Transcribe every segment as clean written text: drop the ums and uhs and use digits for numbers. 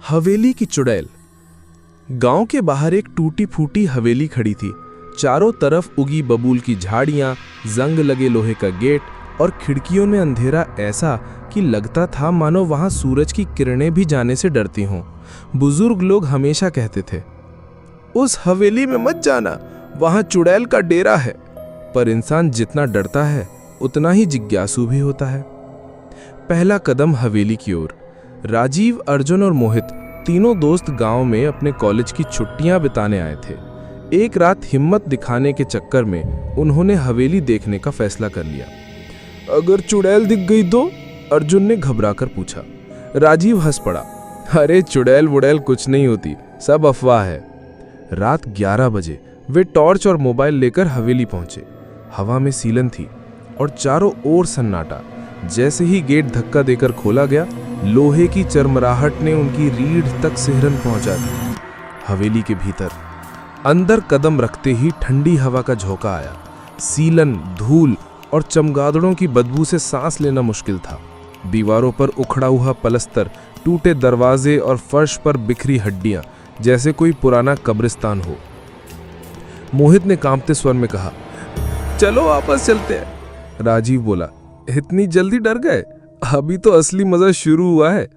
हवेली की चुड़ैल। गांव के बाहर एक टूटी फूटी हवेली खड़ी थी। चारों तरफ उगी बबूल की झाड़ियां, जंग लगे लोहे का गेट और खिड़कियों में अंधेरा ऐसा कि लगता था मानो वहां सूरज की किरणें भी जाने से डरती हों। बुजुर्ग लोग हमेशा कहते थे, उस हवेली में मत जाना, वहां चुड़ैल का डेरा है। पर इंसान जितना डरता है उतना ही जिज्ञासु भी होता है। पहला कदम हवेली की ओर। राजीव, अर्जुन और मोहित तीनों दोस्त गांव में अपने कॉलेज की छुट्टियां बिताने आए थे। एक रात हिम्मत दिखाने के चक्कर में उन्होंने हवेली देखने का फैसला कर लिया। अगर चुड़ैल दिख गई तो? अर्जुन ने घबराकर पूछा। राजीव हंस पड़ा। अरे चुड़ैल वुड़ैल कुछ नहीं होती, सब अफवाह है। रात 11 बजे वे टॉर्च और मोबाइल लेकर हवेली पहुंचे। हवा में सीलन थी और चारों ओर सन्नाटा। जैसे ही गेट धक्का देकर खोला गया, लोहे की चरमराहट ने उनकी रीढ़ तक सिहरन पहुंचा दी। हवेली के भीतर अंदर कदम रखते ही ठंडी हवा का झोंका आया। सीलन, धूल और चमगादड़ों की बदबू से सांस लेना मुश्किल था। दीवारों पर उखड़ा हुआ पलस्तर, टूटे दरवाजे और फर्श पर बिखरी हड्डियां, जैसे कोई पुराना कब्रिस्तान हो। मोहित ने कांपते स्वर में कहा, चलो वापस चलते हैं। राजीव बोला, इतनी जल्दी डर गए? अभी तो असली मजा शुरू हुआ है।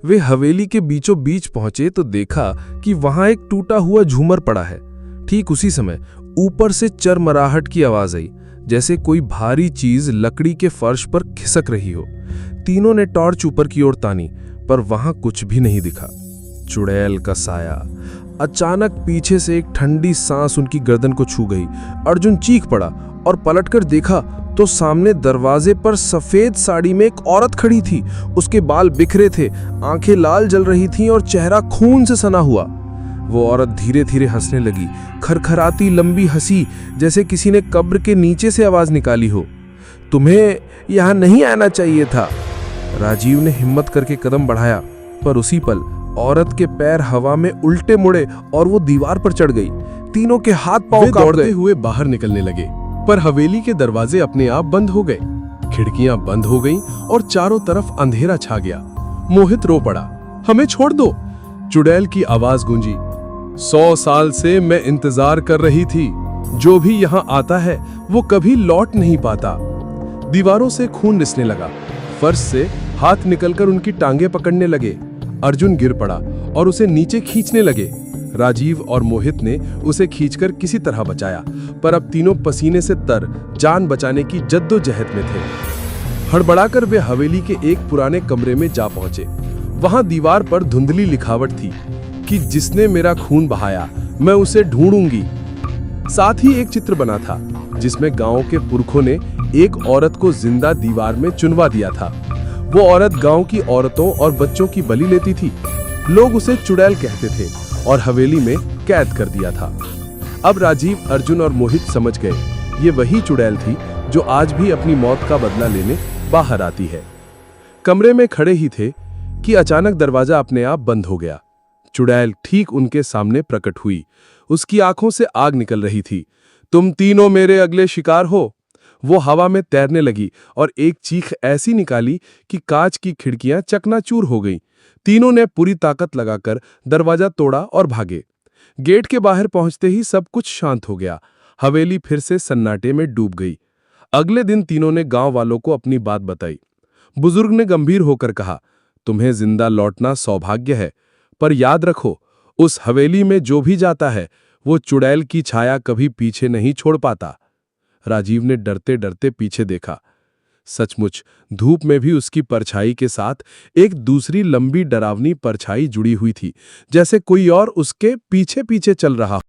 वे हवेली के बीचों बीच पहुंचे तो देखा कि वहां एक टूटा हुआ झूमर पड़ा है। ठीक उसी समय ऊपर से चरमराहट की आवाज आई, जैसे कोई भारी चीज लकड़ी के फर्श पर खिसक रही हो। तीनों ने टॉर्च ऊपर की ओर तानी, पर वहां कुछ भी नहीं दिखा। चुड़ैल का साया। अचानक पीछे से एक ठंडी सांस उनकी गर्दन को छू गई। अर्जुन चीख पड़ा और पलटकर देखा तो सामने दरवाजे पर सफेद साड़ी में एक औरत खड़ी थी। उसके बाल बिखरे थे, आंखें लाल जल रही थीं और चेहरा खून से सना हुआ। वो औरत धीरे धीरे हंसने लगी, खरखराती लंबी हंसी, जैसे किसी ने कब्र के नीचे से आवाज निकाली हो। तुम्हें यहां नहीं आना चाहिए था। राजीव ने हिम्मत करके कदम बढ़ाया, पर उसी पल औरत के पैर हवा में उल्टे मुड़े और वो दीवार पर चढ़ गई। तीनों के हाथ पांव दौड़ते हुए बाहर निकलने लगे, पर हवेली के दरवाजे अपने आप बंद हो गए। खिड़कियां बंद हो गईं और चारों तरफ अंधेरा छा गया। मोहित रो पड़ा, हमें छोड़ दो। चुड़ैल की आवाज गूंजी, 100 साल से मैं इंतजार कर रही थी। जो भी यहाँ आता है वो कभी लौट नहीं पाता। दीवारों से खून रिसने लगा। फर्श से हाथ निकलकर उनकी टांगे पकड़ने लगे। अर्जुन गिर पड़ा और उसे नीचे खींचने लगे। राजीव और मोहित ने उसे खींचकर किसी तरह बचाया, पर अब तीनों पसीने से तर जान बचाने की जद्दोजहद में थे। हड़बड़ाकर वे हवेली के एक पुराने कमरे में जा पहुंचे। वहां दीवार पर धुंधली लिखावट थी कि जिसने मेरा खून बहाया मैं उसे ढूंढूंगी। साथ ही एक चित्र बना था जिसमें गांव के पुरखों ने एक औरत को जिंदा दीवार में चुनवा दिया था। वो औरत गांव की औरतों और बच्चों की बलि लेती थी। लोग उसे चुड़ैल कहते थे और हवेली में कैद कर दिया था। अब राजीव, अर्जुन और मोहित समझ गए, ये वही चुड़ैल थी जो आज भी अपनी मौत का बदला लेने बाहर आती है। कमरे में खड़े ही थे कि अचानक दरवाजा अपने आप बंद हो गया। चुड़ैल ठीक उनके सामने प्रकट हुई। उसकी आंखों से आग निकल रही थी। तुम तीनों मेरे अगले शिकार हो। वो हवा में तैरने लगी और एक चीख ऐसी निकाली कि कांच की खिड़कियां चकनाचूर हो गईं। तीनों ने पूरी ताकत लगाकर दरवाजा तोड़ा और भागे। गेट के बाहर पहुंचते ही सब कुछ शांत हो गया। हवेली फिर से सन्नाटे में डूब गई। अगले दिन तीनों ने गांव वालों को अपनी बात बताई। बुजुर्ग ने गंभीर होकर कहा, तुम्हें जिंदा लौटना सौभाग्य है, पर याद रखो, उस हवेली में जो भी जाता है वो चुड़ैल की छाया कभी पीछे नहीं छोड़ पाता। राजीव ने डरते डरते पीछे देखा। सचमुच धूप में भी उसकी परछाई के साथ एक दूसरी लंबी डरावनी परछाई जुड़ी हुई थी, जैसे कोई और उसके पीछे पीछे चल रहा हो।